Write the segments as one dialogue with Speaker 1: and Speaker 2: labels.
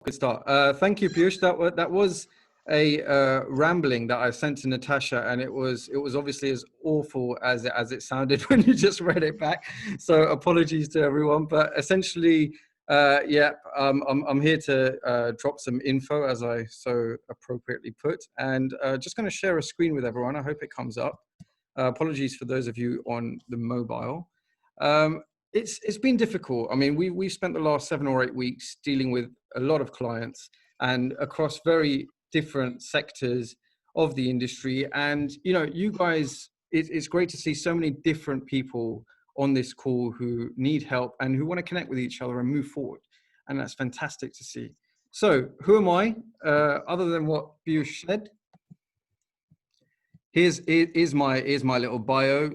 Speaker 1: Good start. Thank you, Piyush. That was a rambling that I sent to Natasha, and it was obviously as awful as it sounded when you just read it back. So apologies to everyone, but essentially, yeah, I'm here to drop some info as I so appropriately put, and just going to share a screen with everyone. I hope it comes up. Apologies for those of you on the mobile. Um, it's been difficult. I mean, we've spent the last 7 or 8 weeks dealing with a lot of clients and across very different sectors of the industry. And you guys, it's great to see so many different people on this call who need help and who want to connect with each other and move forward. And that's fantastic to see. So, who am I? Other than what Piyush said, here's my little bio.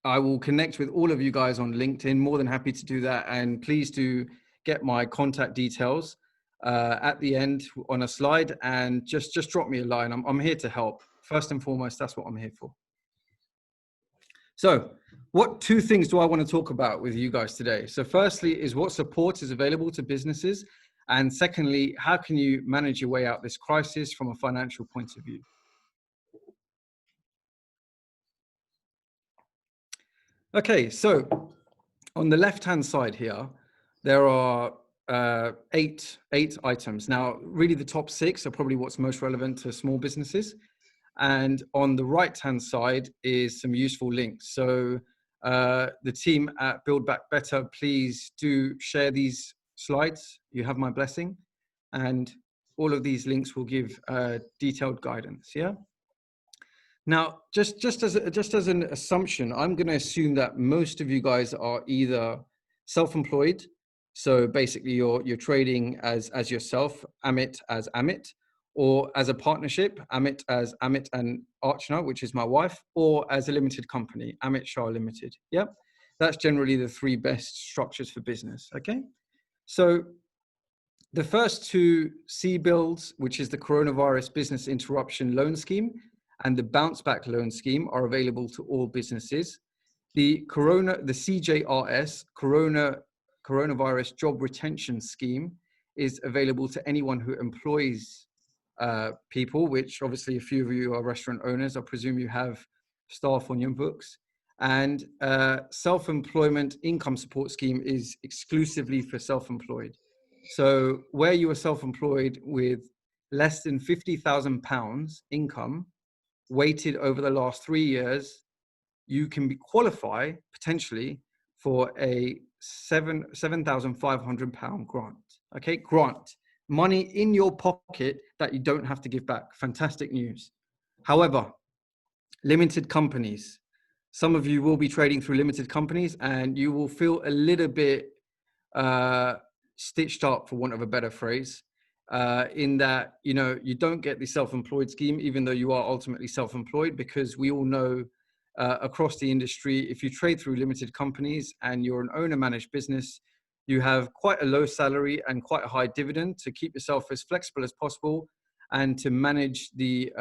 Speaker 1: I will connect with all of you guys on LinkedIn. More than happy to do that. And please do get my contact details at the end on a slide, and just drop me a line. I'm here to help. First and foremost, that's what I'm here for. So what two things do I want to talk about with you guys today? So firstly is what support is available to businesses. And secondly, how can you manage your way out this crisis from a financial point of view? Okay, so on the left-hand side here, there are eight items. Now, really the top six are probably what's most relevant to small businesses. And on the right-hand side is some useful links. So the team at Build Back Better, please do share these slides. You have my blessing. And all of these links will give detailed guidance, yeah? Now, just as an assumption, I'm going to assume that most of you guys are either self-employed, so basically you're trading as yourself, Amit as Amit, or as a partnership, Amit as Amit and Archana, which is my wife, or as a limited company, Amit Shah Limited. Yep, that's generally the three best structures for business. Okay, so the first two C-bills, which is the Coronavirus Business Interruption Loan Scheme and the Bounce Back Loan Scheme, are available to all businesses. The CJRS, Coronavirus Job Retention Scheme, is available to anyone who employs people, which obviously a few of you are restaurant owners. I presume you have staff on your books. And Self-Employment Income Support Scheme is exclusively for self-employed. So where you are self-employed with less than £50,000 income weighted over the last 3 years, you can qualify potentially for a £7,500 grant. Okay, grant. Money in your pocket that you don't have to give back. Fantastic news. However, limited companies. Some of you will be trading through limited companies and you will feel a little bit stitched up, for want of a better phrase, in that, you don't get the self-employed scheme, even though you are ultimately self-employed, because we all know across the industry, if you trade through limited companies and you're an owner-managed business, you have quite a low salary and quite a high dividend to keep yourself as flexible as possible and to manage the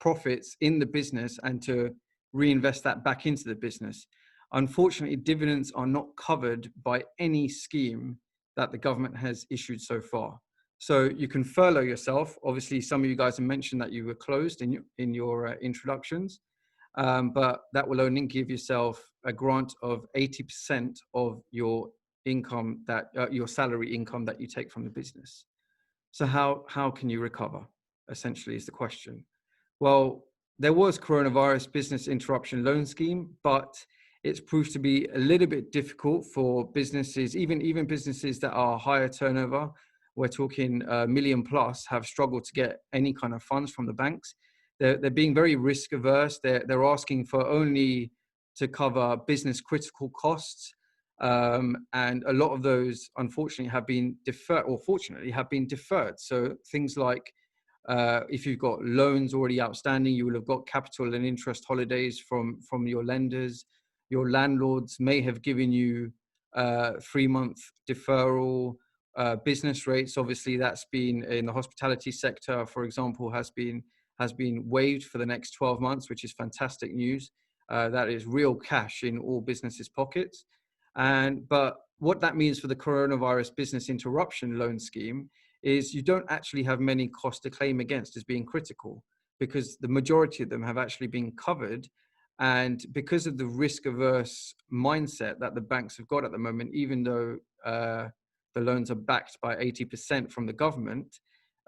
Speaker 1: profits in the business and to reinvest that back into the business. Unfortunately, dividends are not covered by any scheme that the government has issued so far. So you can furlough yourself. Obviously, some of you guys have mentioned that you were closed in your introductions, but that will only give yourself a grant of 80% of your income, your salary income that you take from the business. So how can you recover, essentially, is the question. Well, there was Coronavirus Business Interruption Loan Scheme, but it's proved to be a little bit difficult for businesses, even businesses that are higher turnover. We're talking million plus, have struggled to get any kind of funds from the banks. They're being very risk averse. They're asking for only to cover business critical costs. And a lot of those, unfortunately, have been deferred, or fortunately have been deferred. So things like if you've got loans already outstanding, you will have got capital and interest holidays from your lenders. Your landlords may have given you 3-month deferral. Business rates, obviously, that's been in the hospitality sector, for example, has been waived for the next 12 months, which is fantastic news. That is real cash in all businesses' pockets. But what that means for the Coronavirus Business Interruption Loan Scheme is you don't actually have many costs to claim against as being critical, because the majority of them have actually been covered. And because of the risk averse mindset that the banks have got at the moment, even though the loans are backed by 80% from the government,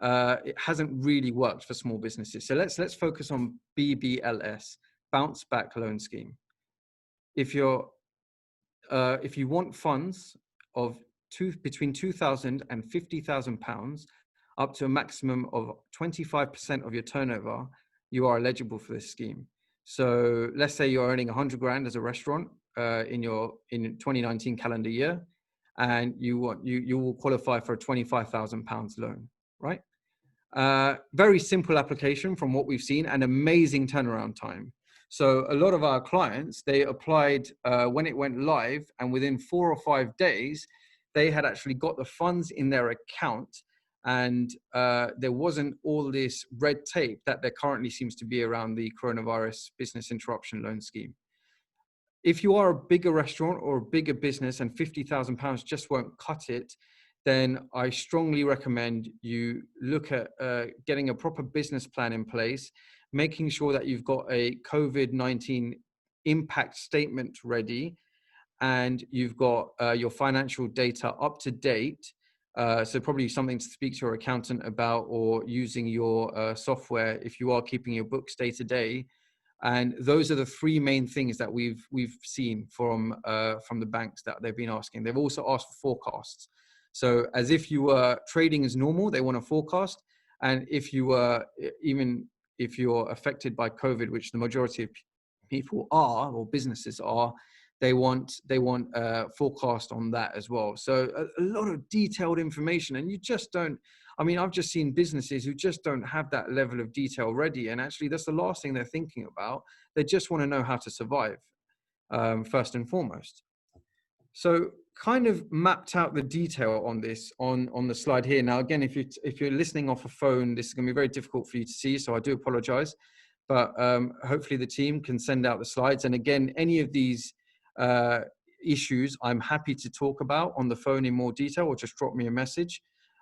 Speaker 1: it hasn't really worked for small businesses. So let's focus on BBLS, Bounce Back Loan Scheme. If you want funds of between £2,000 and £50,000, up to a maximum of 25% of your turnover, you are eligible for this scheme. So let's say you're earning 100 grand as a restaurant in 2019 calendar year, and you will qualify for a £25,000 loan, right? Very simple application from what we've seen, and amazing turnaround time. So a lot of our clients, they applied when it went live, and within 4 or 5 days, they had actually got the funds in their account, and there wasn't all this red tape that there currently seems to be around the coronavirus business interruption loan scheme. If you are a bigger restaurant or a bigger business and £50,000 just won't cut it, then I strongly recommend you look at getting a proper business plan in place, making sure that you've got a COVID-19 impact statement ready, and you've got your financial data up to date. So probably something to speak to your accountant about, or using your software if you are keeping your books day to day. And those are the three main things that we've seen from the banks that they've been asking. They've also asked for forecasts. So as if you were trading as normal, they want a forecast. And if you were, even if you're affected by COVID, which the majority of people are, or businesses are, they want a forecast on that as well. So a lot of detailed information, and you just don't. I mean, I've just seen businesses who just don't have that level of detail ready, and actually that's the last thing they're thinking about. They just want to know how to survive, first and foremost. So kind of mapped out the detail on this on the slide here. Now, again, if you're listening off a phone, this is going to be very difficult for you to see, so I do apologize. But hopefully the team can send out the slides. And again, any of these issues, I'm happy to talk about on the phone in more detail, or just drop me a message.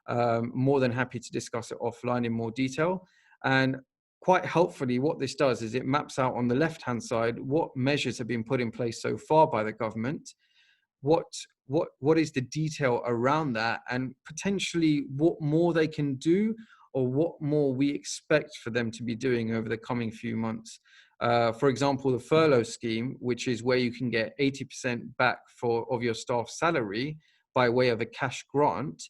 Speaker 1: More than happy to discuss it offline in more detail. And quite helpfully, what this does is it maps out on the left-hand side what measures have been put in place so far by the government, what is the detail around that, and potentially what more they can do, or what more we expect for them to be doing over the coming few months. For example, the furlough scheme, which is where you can get 80% back of your staff's salary by way of a cash grant,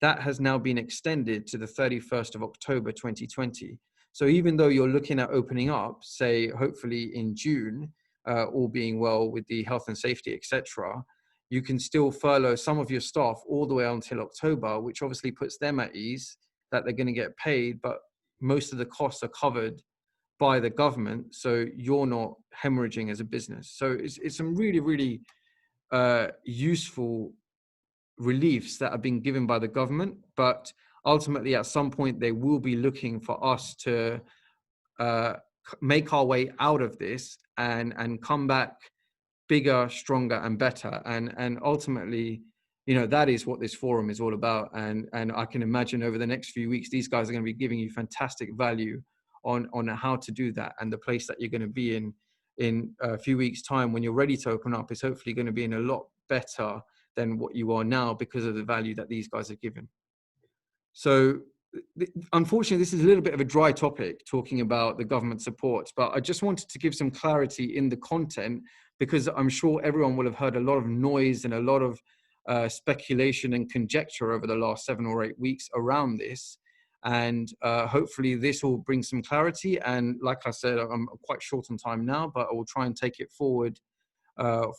Speaker 1: that has now been extended to the 31st of October 2020. So even though you're looking at opening up, say, hopefully in June, all being well with the health and safety, etc., you can still furlough some of your staff all the way until October, which obviously puts them at ease that they're going to get paid, but most of the costs are covered by the government, so you're not hemorrhaging as a business. So it's some really, really useful reliefs that are being given by the government, but ultimately at some point they will be looking for us to make our way out of this and come back bigger, stronger, and better. And ultimately, that is what this forum is all about. And I can imagine over the next few weeks, these guys are going to be giving you fantastic value on how to do that. And the place that you're going to be in a few weeks' time when you're ready to open up is hopefully going to be in a lot better than what you are now, because of the value that these guys are given. So unfortunately, this is a little bit of a dry topic, talking about the government support, but I just wanted to give some clarity in the content, because I'm sure everyone will have heard a lot of noise and a lot of speculation and conjecture over the last 7 or 8 weeks around this. And hopefully this will bring some clarity. And like I said, I'm quite short on time now, but I will try and take it forward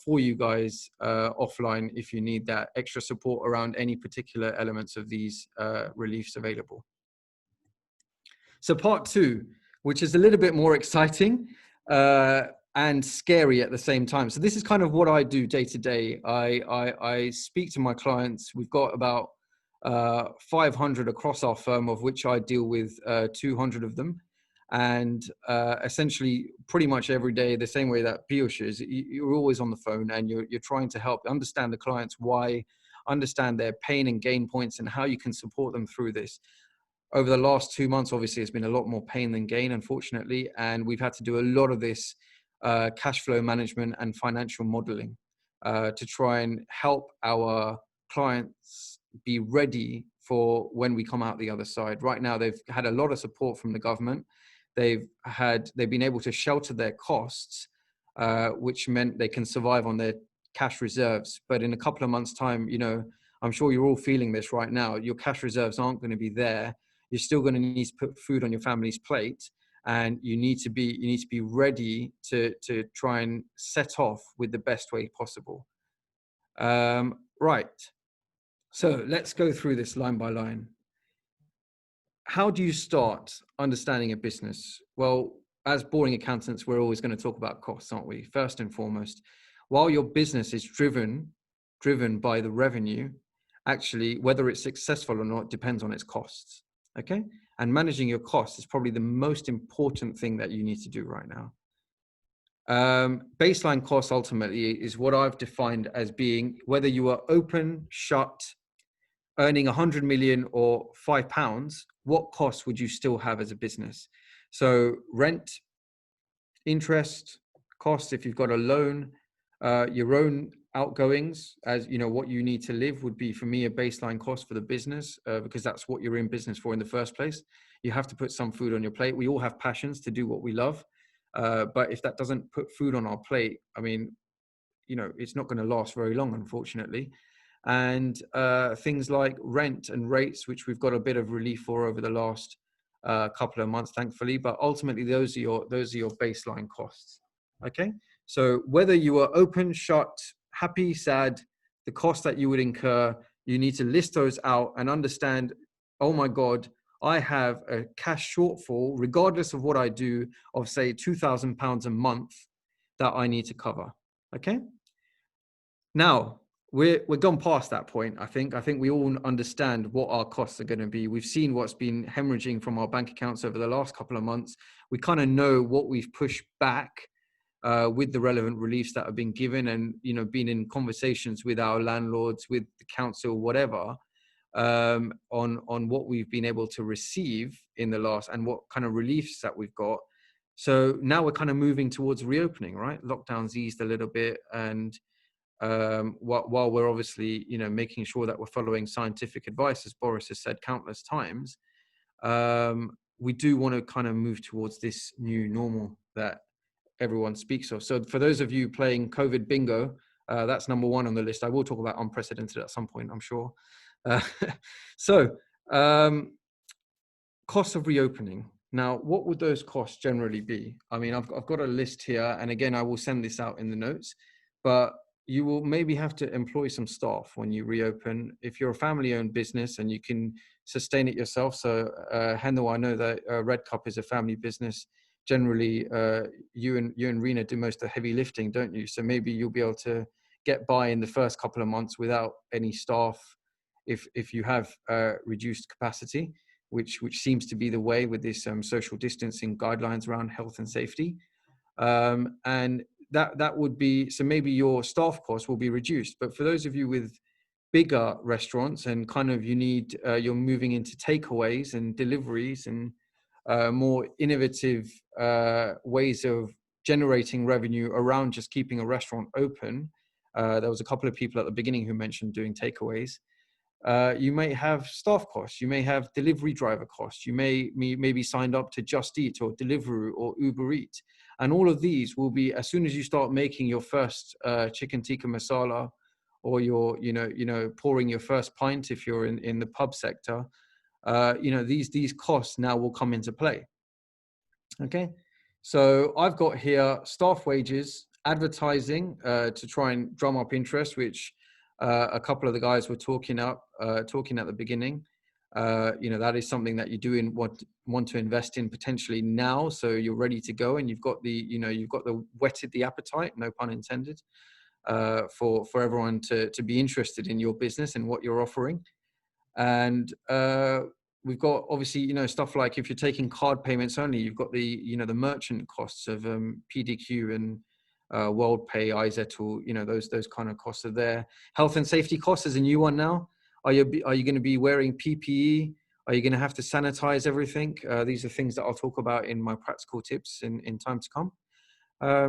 Speaker 1: for you guys offline if you need that extra support around any particular elements of these reliefs available. So part 2, which is a little bit more exciting and scary at the same time. So this is kind of what I do day to day. I speak to my clients. We've got about 500 across our firm, of which I deal with 200 of them. And essentially pretty much every day, the same way that Piyush is, you're always on the phone and you're trying to help understand the clients. Why understand their pain and gain points and how you can support them through this. Over the last 2 months, obviously, it's been a lot more pain than gain, unfortunately, and we've had to do a lot of this cash flow management and financial modeling to try and help our clients be ready for when we come out the other side. Right now, they've had a lot of support from the government. They've been able to shelter their costs, which meant they can survive on their cash reserves. But in a couple of months' time, I'm sure you're all feeling this right now. Your cash reserves aren't going to be there. You're still going to need to put food on your family's plate, and you need to be ready to try and set off with the best way possible. Right. So let's go through this line by line. How do you start understanding a business? Well, as boring accountants, we're always going to talk about costs, aren't we? First and foremost, while your business is driven by the revenue, actually, whether it's successful or not depends on its costs. Okay. And managing your costs is probably the most important thing that you need to do right now. Baseline cost ultimately is what I've defined as being whether you are open, shut, earning 100 million or £5, what costs would you still have as a business? So rent, interest, costs, if you've got a loan, your own outgoings, as you know, what you need to live would be, for me, a baseline cost for the business, because that's what you're in business for in the first place. You have to put some food on your plate. We all have passions to do what we love. But if that doesn't put food on our plate, I mean, it's not going to last very long, unfortunately. And things like rent and rates, which we've got a bit of relief for over the last couple of months, thankfully. But ultimately, those are your baseline costs. Okay. So whether you are open, shut, happy, sad, the cost that you would incur, you need to list those out and understand, oh my God, I have a cash shortfall, regardless of what I do, of say £2,000 a month that I need to cover. Okay. Now we're gone past that point. I think we all understand what our costs are going to be. We've seen what's been hemorrhaging from our bank accounts over the last couple of months. We kind of know what we've pushed back with the relevant reliefs that have been given, and been in conversations with our landlords, with the council, whatever, on what we've been able to receive in the last, and what kind of reliefs that we've got. So now we're kind of moving towards reopening, right? Lockdown's eased a little bit, and while we're obviously making sure that we're following scientific advice, as Boris has said countless times, we do want to kind of move towards this new normal that everyone speaks of. So for those of you playing COVID bingo, that's number one on the list. I will talk about unprecedented at some point, I'm sure. So costs of reopening. Now, what would those costs generally be? I mean, I've got a list here, and again, I will send this out in the notes, but you will maybe have to employ some staff when you reopen. If you're a family-owned business and you can sustain it yourself. So, Hendo, I know that Red Cup is a family business. Generally, you and Rena do most of the heavy lifting, don't you? So maybe you'll be able to get by in the first couple of months without any staff, if you have reduced capacity, which seems to be the way with this social distancing guidelines around health and safety. And that would be, so maybe your staff costs will be reduced. But for those of you with bigger restaurants and kind of you're moving into takeaways and deliveries and more innovative ways of generating revenue around just keeping a restaurant open. There was a couple of people at the beginning who mentioned doing takeaways. You may have staff costs, you may have delivery driver costs, you may be signed up to Just Eat or Deliveroo or Uber Eats. And all of these will be, as soon as you start making your first chicken tikka masala, or you're, pouring your first pint if you're in the pub sector, these costs now will come into play. Okay. So I've got here staff wages, advertising to try and drum up interest, which a couple of the guys were talking at the beginning. That is something that you do want to invest in potentially now, so you're ready to go, and you've got whetted the appetite, no pun intended, for everyone to be interested in your business and what you're offering. And we've got obviously stuff like, if you're taking card payments only, you've got the the merchant costs of PDQ and WorldPay, iZettle, you know, those kind of costs are there. Health and safety costs is a new one now. Are you going to be wearing PPE? Are you going to have to sanitize everything? These are things that I'll talk about in my practical tips in time to come.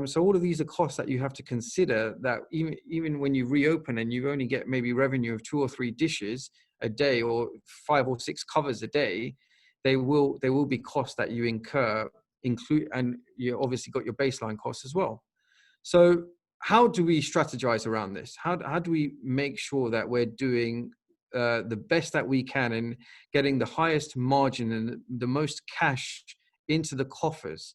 Speaker 1: So all of these are costs that you have to consider, that even when you reopen and you only get maybe revenue of 2 or 3 dishes a day, or 5 or 6 covers a day, they will be costs that you incur, and you obviously got your baseline costs as well. So how do we strategize around this? How do we make sure that we're doing the best that we can and getting the highest margin and the most cash into the coffers?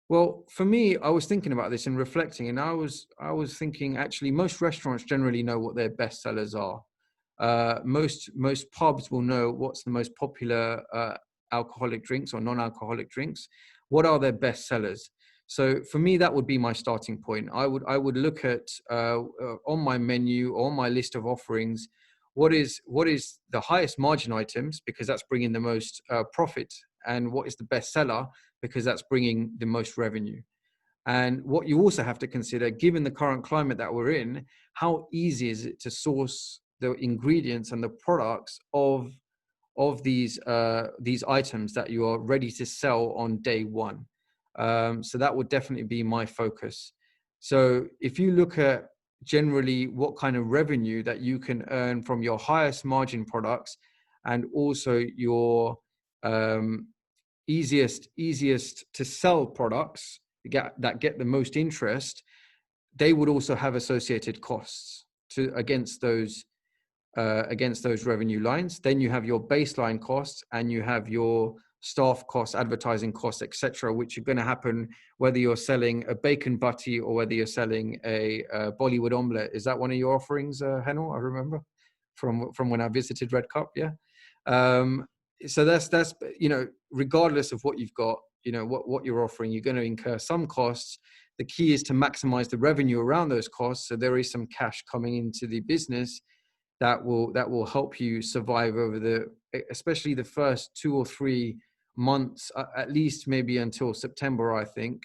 Speaker 1: Well, for me, I was thinking about this and reflecting, and I was thinking, actually, most restaurants generally know what their best sellers are. Most pubs will know what's the most popular alcoholic drinks or non-alcoholic drinks. What are their best sellers? So for me, that would be my starting point. I would look at on my menu, on my list of offerings, what is the highest margin items, because that's bringing the most profit, and what is the best seller, because that's bringing the most revenue. And what you also have to consider, given the current climate that we're in, how easy is it to source the ingredients and the products of these items that you are ready to sell on day one. So that would definitely be my focus. So if you look at generally what kind of revenue that you can earn from your highest margin products, and also your easiest to sell products that get the most interest, they would also have associated costs against those revenue lines. Then you have your baseline costs, and you have your staff costs, advertising costs, etc., which are going to happen whether you're selling a bacon butty or whether you're selling a Bollywood omelette. Is that one of your offerings, Henel? I remember from when I visited Red Cup. Yeah. So that's regardless of what you've got, what you're offering, you're going to incur some costs. The key is to maximize the revenue around those costs, so there is some cash coming into the business that will help you survive over especially the first 2 or 3 months, at least maybe until September, I think,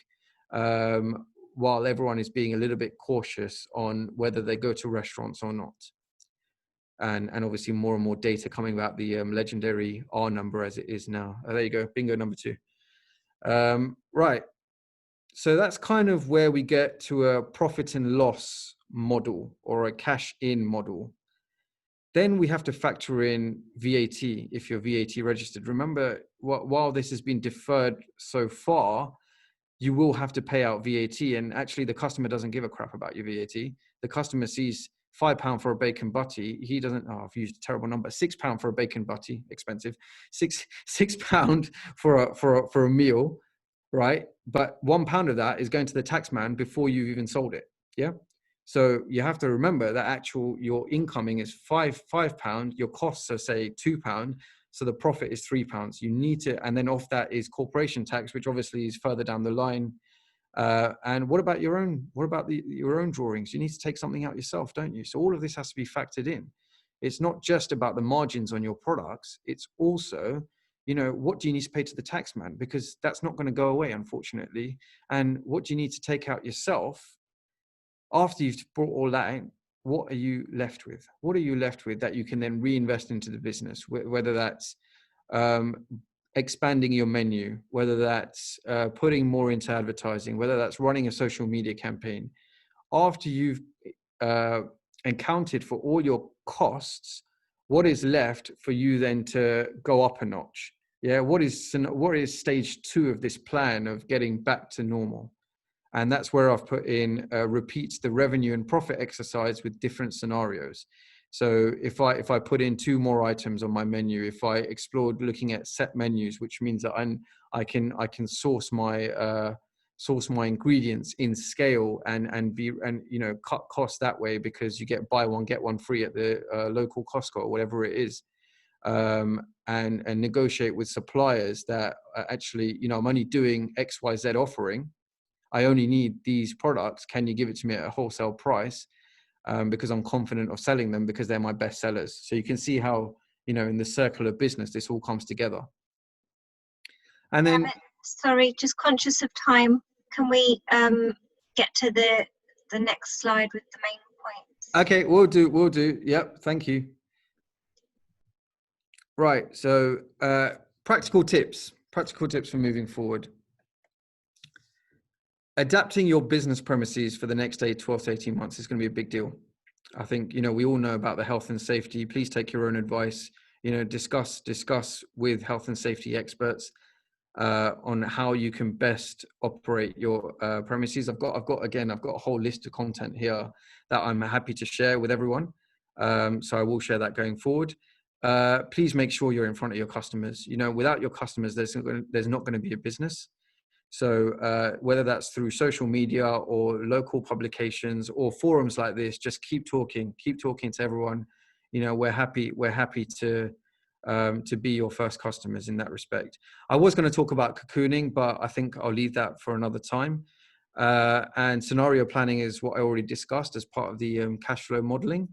Speaker 1: while everyone is being a little bit cautious on whether they go to restaurants or not. And obviously more and more data coming about the legendary R number as it is now. There you go, bingo number 2. Right, so that's kind of where we get to a profit and loss model, or a cash in model. Then we have to factor in VAT if you're VAT registered. Remember, while this has been deferred so far, you will have to pay out VAT. And actually, the customer doesn't give a crap about your VAT. The customer sees £5 for a bacon butty. He doesn't. Oh, I've used a terrible number. £6 for a bacon butty, expensive. £6 for a meal, right? But £1 of that is going to the tax man before you've even sold it. Yeah. So you have to remember that your incoming is £5, your costs are say £2, so the profit is £3. You need to, and then off that is corporation tax, which obviously is further down the line. And what about your own drawings? You need to take something out yourself, don't you? So all of this has to be factored in. It's not just about the margins on your products. It's also, what do you need to pay to the tax man? Because that's not going to go away, unfortunately. And what do you need to take out yourself? After you've brought all that in, what are you left with? What are you left with that you can then reinvest into the business? Whether that's expanding your menu, whether that's putting more into advertising, whether that's running a social media campaign. After you've accounted for all your costs, what is left for you then to go up a notch? Yeah, what is stage 2 of this plan of getting back to normal? And that's where I've put in repeats the revenue and profit exercise with different scenarios. So if I put in 2 more items on my menu, if I explored looking at set menus, which means that I can source my ingredients in scale and cut costs that way, because you get buy one get one free at the local Costco or whatever it is. And negotiate with suppliers that actually, I'm only doing XYZ offering. I only need these products. Can you give it to me at a wholesale price? Because I'm confident of selling them because they're my best sellers. So you can see how, in the circle of business, this all comes together. And then,
Speaker 2: sorry, just conscious of time. Can we get to the next slide with the main points.
Speaker 1: Okay, we'll do. Yep, thank you. Right, so practical tips for moving forward. Adapting your business premises for the next 12 to 18 months is going to be a big deal. I think, we all know about the health and safety. Please take your own advice, discuss with health and safety experts on how you can best operate your premises. I've got a whole list of content here that I'm happy to share with everyone. So I will share that going forward. Please make sure you're in front of your customers. Without your customers, there's not going to be a business. So whether that's through social media or local publications or forums like this, just keep talking to everyone. We're happy to be your first customers in that respect. I was going to talk about cocooning, but I think I'll leave that for another time. And scenario planning is what I already discussed as part of the cash flow modeling.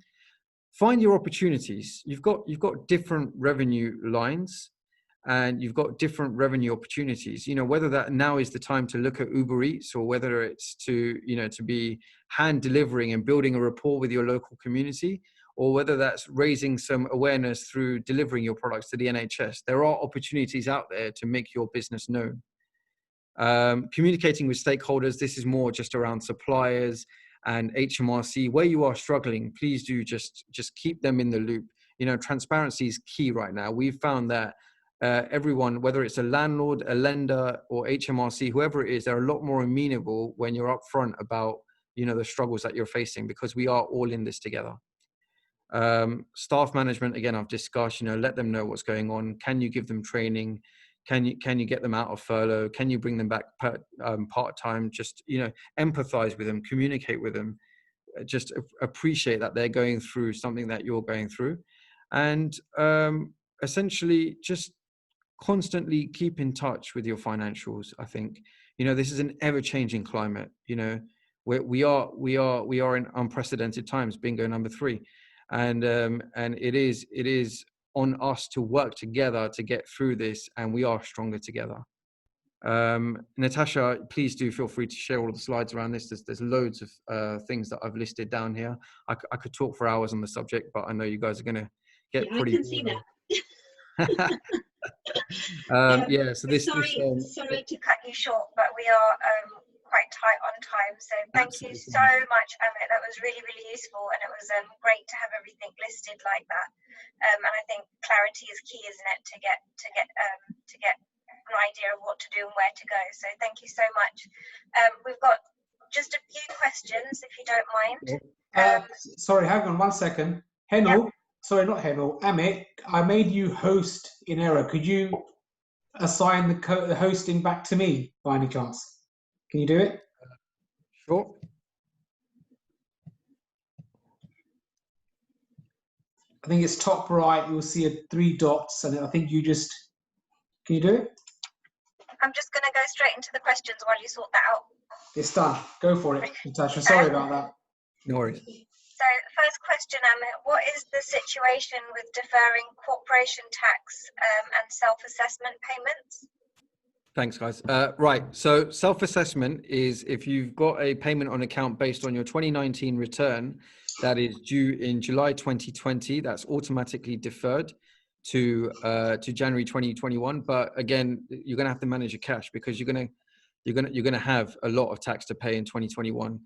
Speaker 1: Find your opportunities. You've got different revenue lines, and you've got different revenue opportunities. Whether that now is the time to look at Uber Eats, or whether it's to be hand delivering and building a rapport with your local community, or whether that's raising some awareness through delivering your products to the NHS. There are opportunities out there to make your business known. Communicating with stakeholders, this is more just around suppliers and HMRC. Where you are struggling, please do just keep them in the loop. Transparency is key right now. We've found that everyone, whether it's a landlord, a lender, or HMRC, whoever it is, they're a lot more amenable when you're upfront about the struggles that you're facing, because we are all in this together. Staff management, again, I've discussed. Let them know what's going on. Can you give them training? Can you get them out of furlough? Can you bring them back part-time? Just empathize with them, communicate with them, just appreciate that they're going through something that you're going through, and essentially just constantly keep in touch with your financials. I think this is an ever-changing climate. We are in unprecedented times. Bingo number 3, and it is on us to work together to get through this, and we are stronger together. Natasha, please do feel free to share all the slides around this. There's loads of things that I've listed down here. I could talk for hours on the subject, but I know you guys are going to get pretty.
Speaker 2: I can see that.
Speaker 1: So this
Speaker 2: sorry to cut you short, but we are quite tight on time. So thank you so much, Amit. That was really, really useful, and it was great to have everything listed like that. And I think clarity is key, isn't it, to get an idea of what to do and where to go. So thank you so much. We've got just a few questions, if you don't mind.
Speaker 3: Sorry, hang on 1 second. Henel, sorry, not Henel, Amit, I made you host in error. Could you assign the hosting back to me by any chance? Can you do it?
Speaker 1: Sure.
Speaker 3: I think it's top right. You'll see 3 dots, and I think you just, can you do it?
Speaker 2: I'm just going to go straight into the questions while you sort that out.
Speaker 3: It's done. Go for it, Natasha. Sorry about that.
Speaker 1: No worries.
Speaker 2: So, first question, Amit, what is the situation with deferring corporation tax and self-assessment payments?
Speaker 1: Thanks, guys. Right, so self-assessment is if you've got a payment on account based on your 2019 return that is due in July 2020, that's automatically deferred to January 2021. But again, you're going to have to manage your cash, because you're going to have a lot of tax to pay in 2021.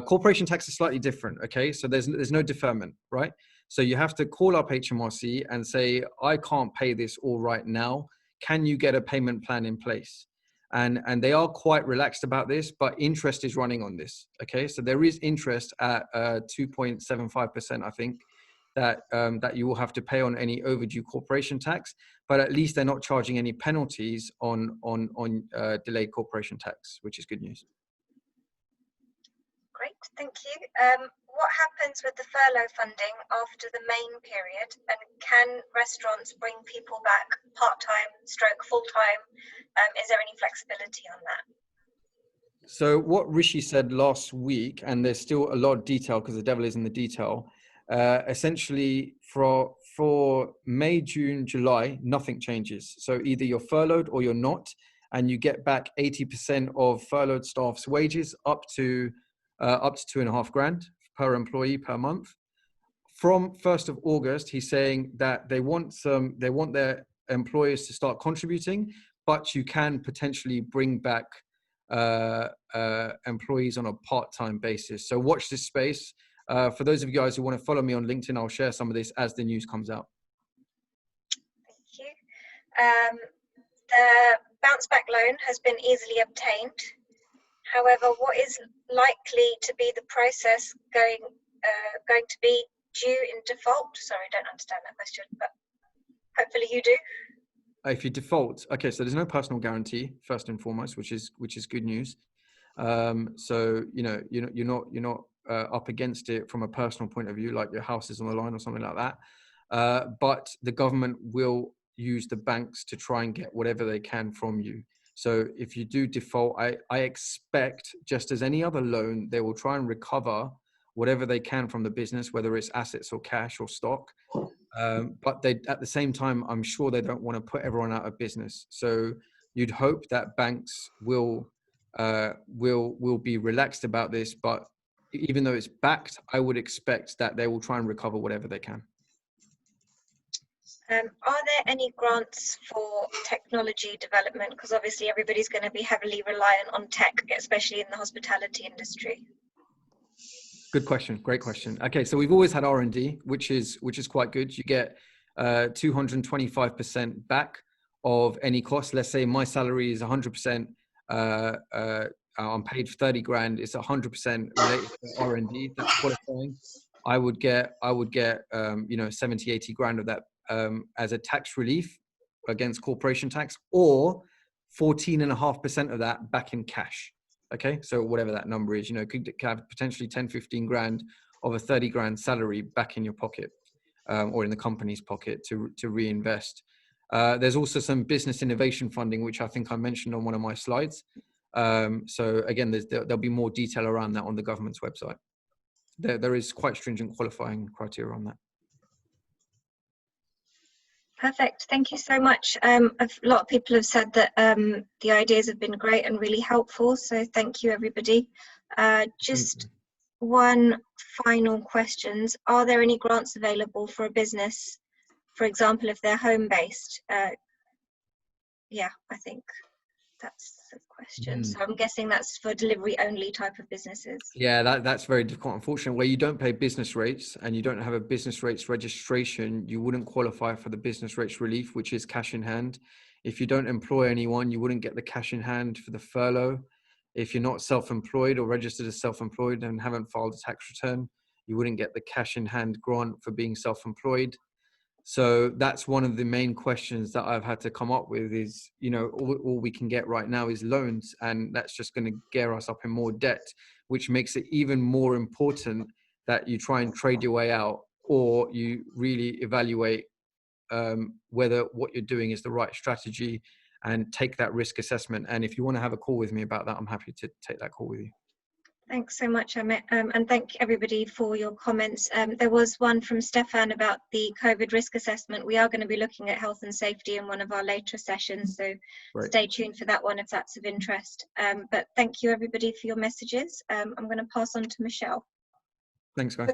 Speaker 1: Corporation tax is slightly different. Okay, so there's no deferment, right? So you have to call up HMRC and say, I can't pay this all right now. Can you get a payment plan in place? And they are quite relaxed about this, but interest is running on this. Okay, so there is interest at 2.75%, I think, that you will have to pay on any overdue corporation tax, but at least they're not charging any penalties on delayed corporation tax, which is good news.
Speaker 2: Great, thank you. What happens with the furlough funding after the main period, and can restaurants bring people back part-time / full-time? Is there any flexibility on that?
Speaker 1: So what Rishi said last week, and there's still a lot of detail because the devil is in the detail, essentially for May, June, July, nothing changes. So either you're furloughed or you're not. and you get back 80% of furloughed staff's wages up to 2.5 grand per employee per month. From 1st of August, he's saying that they want their employers to start contributing, but you can potentially bring back employees on a part-time basis. So watch this space. For those of you guys who want to follow me on LinkedIn, I'll share some of this as the news comes out.
Speaker 2: Thank you. The bounce back loan has been easily obtained. However, what is likely to be the process going to be due in default? Sorry, I don't understand that question, but hopefully you do.
Speaker 1: If you default, okay, so there's no personal guarantee first and foremost, which is good news. So you're not up against it from a personal point of view, like your house is on the line or something like that. But the government will use the banks to try and get whatever they can from you. So if you do default, I expect, just as any other loan, they will try and recover whatever they can from the business, whether it's assets or cash or stock. But they, at the same time, I'm sure they don't want to put everyone out of business. So you'd hope that banks will be relaxed about this. But even though it's backed, I would expect that they will try and recover whatever they can.
Speaker 2: Are there any grants for technology development? Because obviously everybody's going to be heavily reliant on tech, especially in the hospitality industry.
Speaker 1: Good question. Great question. Okay, so we've always had R&D, which is quite good. You get 225% back of any cost. Let's say my salary is 100%. I'm paid 30 grand. It's 100% related to R&D. That's qualifying. I would get 70, 80 grand of that as a tax relief against corporation tax, or 14.5% of that back in cash. Okay, so whatever that number is, could have potentially 10, 15 grand of a 30 grand salary back in your pocket, or in the company's pocket to reinvest. There's also some business innovation funding, which I think I mentioned on one of my slides. So again, there'll be more detail around that on the government's website. There is quite stringent qualifying criteria on that.
Speaker 2: Perfect. Thank you so much. A lot of people have said that the ideas have been great and really helpful. So thank you, everybody. Just one final question. Are there any grants available for a business, for example, if they're home-based? Yeah, I think that's the question. So I'm guessing that's for delivery only type of businesses.
Speaker 1: Yeah, that's very difficult. Unfortunately, where you don't pay business rates and you don't have a business rates registration, you wouldn't qualify for the business rates relief, which is cash in hand. If you don't employ anyone, you wouldn't get the cash in hand for the furlough. If you're not self-employed or registered as self-employed and haven't filed a tax return, you wouldn't get the cash in hand grant for being self-employed. So that's one of the main questions that I've had to come up with is, all we can get right now is loans, and that's just going to gear us up in more debt, which makes it even more important that you try and trade your way out, or you really evaluate whether what you're doing is the right strategy and take that risk assessment. And if you want to have a call with me about that, I'm happy to take that call with you.
Speaker 2: Thanks so much, Amit, and thank everybody for your comments. There was one from Stefan about the COVID risk assessment. We are going to be looking at health and safety in one of our later sessions, so Stay tuned for that one if that's of interest. But thank you, everybody, for your messages. I'm going to pass on to Michelle.
Speaker 1: Thanks, guys.